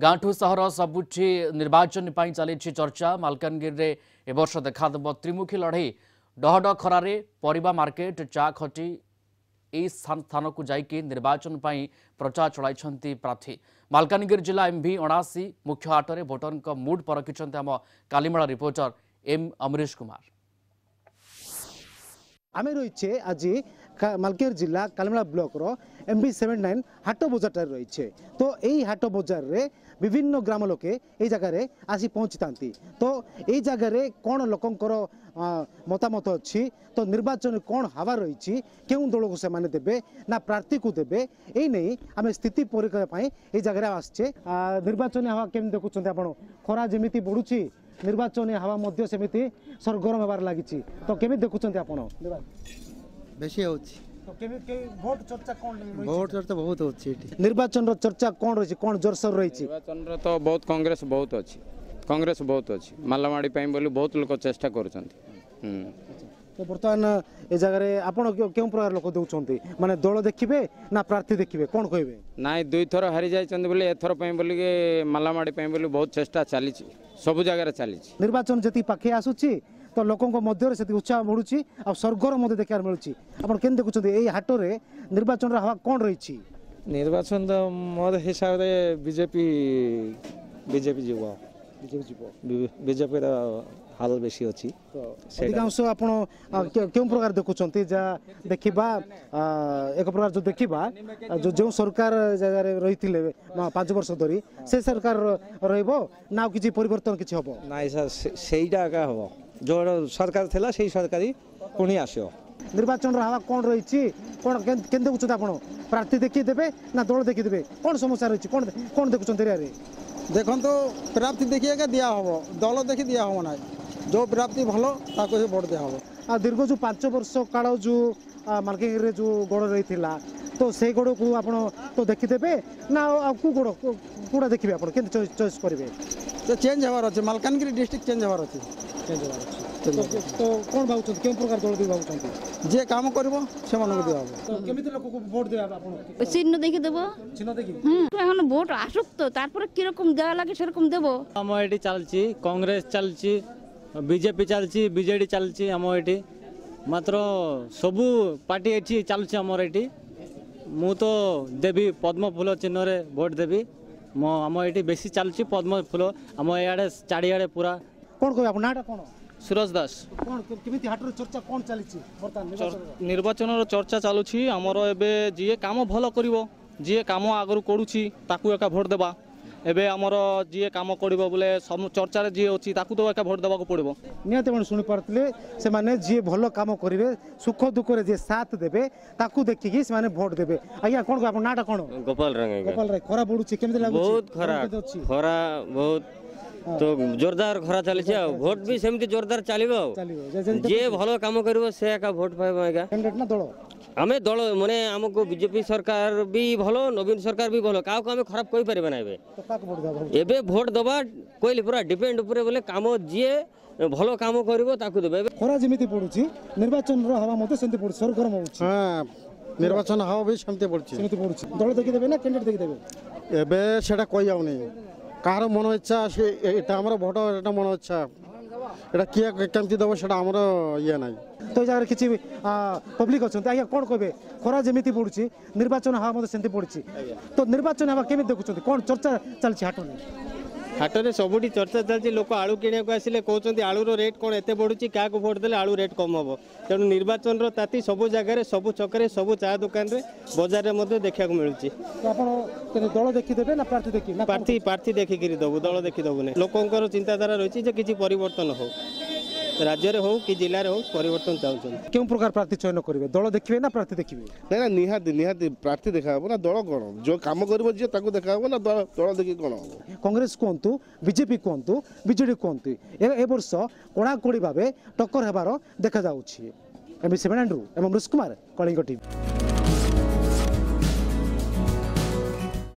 गाँठू सहर सबुठी निर्वाचन पर चली चर्चा। मालकानगिरी में ए वर्ष देखादेव त्रिमुखी लड़ई। डहड खरारे परिबा मार्केट चा खटी यही स्थान को जाइए निर्वाचन पर प्रचार चलाई प्रार्थी। मालकानगिरी जिला एमवी 79 मुख्य हाट में भोटर मुड परखिंट आम कालीमेला रिपोर्टर एम अमरीश कुमार। आम रही आज मालकानगिरी जिला कालीमेला ब्लॉक रो एमवी 79 हाट बजार रही। तो यही हाट बजार रे विभिन्न ग्राम लोके ये जगह आसी पहुँची था। तो ये जगह कौन लोकंकर मतामत अच्छी, तो निर्वाचन कौन हवा रही, क्यों दल को से देवे ना प्रार्थी को देवे, यही नहीं आम स्थिति परीक्षा ये जगह आसचे। निर्वाचन हवा केम देखुं आप खरा जमी बढ़ुची, निर्वाचन हवा मध्य सेमिति सरगरम होबार लगी। तो केमी देखुं आप बेसी भोट चर्चा कौन भोट चर्चा बहुत होची। निर्वाचन चर्चा कौन रही, कौन जोरसोर रही? निर्वाचन तो बहुत कांग्रेस बहुत अच्छी, कांग्रेस बहुत अच्छी मालामाड़ी बोली बहुत लोग चेष्टा कर। तो बर्तमान ए जगह आप क्यों प्रकार लोक दौरान माने दल देखिए ना प्रार्थी देखिए, कौन कहे ना? दुई थर हारी जाइए बोले एथर बोल मालामाड़ी बोली बहुत चेष्टा चली सब जगह चली। निर्वाचन जी पाखे आसूची तो लोकों मध्य से उत्साह बढ़ुची आ सरगरम देखार मिलूँ। आप केन देखुं यही हाट में निर्वाचन हवा कौन रही? निर्वाचन तो मोर हिसाब से बीजेपी जीव बीजेपी हाल बेसी अच्छी। अधिकांश आप क्यों प्रकार देखुं देखा एक प्रकार जो देखा जो सरकार जगह रही 5 वर्ष धरी से सरकार ना कि परिवर्तन किसी हम ना सहीटा क्या हम जो सरकार थी से सरकारी पुणी आस। निर्वाचन हवा कौन रही, कौन के देखुं आप प्रार्थी देखीदेवे ना दल देखीदेवे, कौन समस्या रही, कौन कौन देखुं एरिया? देखो तो प्रार्थी देखिए दिया हम, दल देखी दिया हम ना, जो प्रार्थी भल ताको भोट दिया हम। दीर्घ जो 5 वर्ष काल जो मालकानगिरी जो गड़ रही तो से गड़ को आप तो देखीदेवे ना गड़ कौटा देखिए आप चॉइस करेंगे? तो चेंज होवार अच्छे, मालकानगिरी डिस्ट्रिक्ट चेंज होवार अच्छे। तो कौन भाव क्यों प्रकार दल भाव जे काम कर भोट देव चिन्ह देखी देव चिन्ह देखी এখন ভোট আসুক তো তারপরে কি রকম দেওয়া লাগে সেরকম দেব। আম এটি চালছি কংগ্রেস চালছি বিজেপি চালছি বিজেডি চালছি আম এটি মাত্র সবু পার্টি এটি চালছি আমার এটি মু তো দেবি পদ্ম ফুল চিহ্নরে ভোট দেবি আম এটি বেশি চালছি পদ্ম ফুল আম ইয়াড়ে চারিয়াড়ে পুরা। কোন কই আপন নাটা কোন? সুরজ দাস। কোন কেমিতি হাটর চর্চা কোন চালিছি বর্তমান নির্বাচনর চর্চা চালুছি আমার এবে যিয়ে কাম ভালো করিব যিয়ে কাম আগরু করুছি তাকু একা ভোট দেবা। এবে আমার যিয়ে কাম করিব বলে চর্চার যিয়ে অছি তাকু তো একা ভোট দেবাকু পড়িব। নিহত মানে শুনি পারতলে সে মানে যিয়ে ভালো কাম করিবে সুখ দুঃখরে যে সাথ দেবে তাকু দেখিকি সে মানে ভোট দেবে। আজ্ঞা কোন আপন নাটা কোন? গোপাল রাঙ্গ। গোপাল রায় খরা পড়ুছি কেমতে লাগুছি? বহুত খরা খরা বহুত तो जोरदार खरा चली भोट भी सेमती जोरदार चलो जे भल कम कर भोट पाइबा। आम दल माने आमको बीजेपी सरकार भी भल नवीन सरकार भी भल क्या आम खराब कही पारे ना। एबे भोट दबा कहली पूरा डिपेंड उपरे बोले काम जी भल कम कर खरा जमी पड़ुची निर्वाचन हवा मत से सरगरम हो निर्वाचन हवा भी सेमती पड़ुची दल देखीदेवे ना कैंडिडेट देखीदेवे एबे सेटा कहि जाउनी कार मन इच्छा से भोट एटा मन इच्छा एटा किए केमती देव से ये ना। तो जगह किसी पब्लिक अच्छा आज्ञा कौन कहे खरा जमी पड़ुची निर्वाचन हवा मत से पड़ी तो निर्वाचन हवा केमी देखुं कौन चर्चा चलती हाट में? हाट में सबुठी चर्चा चलती लोक आलू किणा को आसिले कहते आलूर रेट कौन एत बढ़ुची क्या भोट देले आलू रेट कम हम तेणु निर्वाचन ताती सब जगह सब छकरे सब चा दुकान रे बजार में देखा मिलूँ। दल देखीदेवे ना प्रार्थी देखी? प्रार्थी प्रार्थी देखिक दबु दल देखी दबु नहीं। लोकंर चिंताधारा रही है किसी परिवर्तन हो राज्य हो कि जिले हो परिवर्तन चाहते क्यों प्रकार प्रार्थी चयन करेंगे? दल देखिए ना प्रार्थी देखिए? ना निहाती निहाती प्रार्थी देखा ना दल कौन जो कम कर देखा ना दल देखिए कौन हम। कांग्रेस कहतु बीजेपी कहतु बीजेडी कहतु ए वर्ष कड़ाकड़ी भाव टक्कर होबार देखा जाऊँगी। M 7 Amrish Kumar, Kalinga TV.